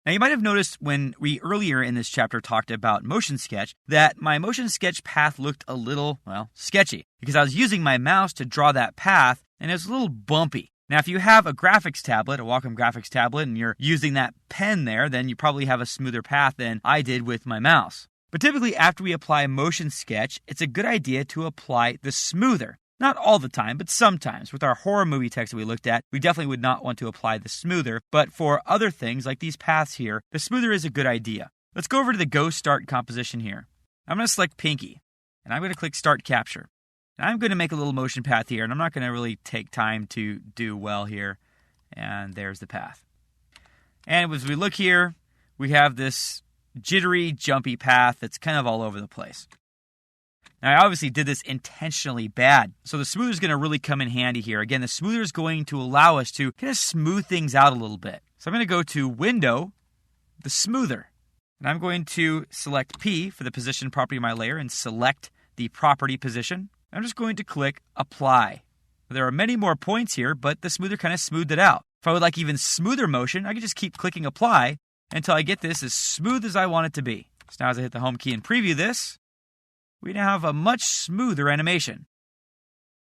Now, you might have noticed when we earlier in this chapter talked about Motion Sketch that my Motion Sketch path looked a little, sketchy because I was using my mouse to draw that path and it was a little bumpy. Now, if you have a graphics tablet, a Wacom graphics tablet, and you're using that pen there, then you probably have a smoother path than I did with my mouse. But typically, after we apply Motion Sketch, it's a good idea to apply the smoother. Not all the time, but sometimes. With our horror movie text that we looked at, we definitely would not want to apply the smoother. But for other things, like these paths here, the smoother is a good idea. Let's go over to the Go Start composition here. I'm going to select Pinky, and I'm going to click Start Capture. And I'm going to make a little motion path here, and I'm not going to really take time to do well here. And there's the path. And as we look here, we have this jittery, jumpy path that's kind of all over the place. Now, I obviously did this intentionally bad, so the smoother is going to really come in handy here. Again, the smoother is going to allow us to kind of smooth things out a little bit. So I'm going to go to Window, the Smoother, and I'm going to select P for the position property of my layer and select the property position. I'm just going to click Apply. There are many more points here, but the smoother kind of smoothed it out. If I would like even smoother motion, I can just keep clicking Apply until I get this as smooth as I want it to be. So now as I hit the Home key and preview this, we now have a much smoother animation.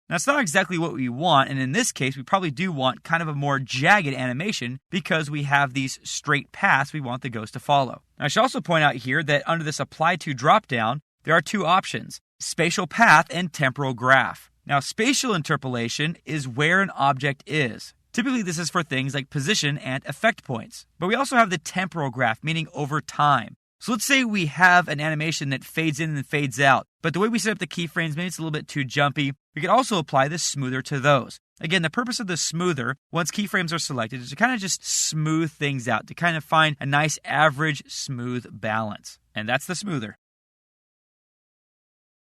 Now, it's not exactly what we want, and in this case, we probably do want kind of a more jagged animation because we have these straight paths we want the ghost to follow. Now, I should also point out here that under this Apply To dropdown, there are two options, Spatial Path and Temporal Graph. Now, spatial interpolation is where an object is. Typically, this is for things like position and effect points. But we also have the temporal graph, meaning over time. So let's say we have an animation that fades in and fades out, but the way we set up the keyframes, maybe it's a little bit too jumpy. We could also apply the smoother to those. Again, the purpose of the smoother, once keyframes are selected, is to kind of just smooth things out, to kind of find a nice average smooth balance. And that's the smoother.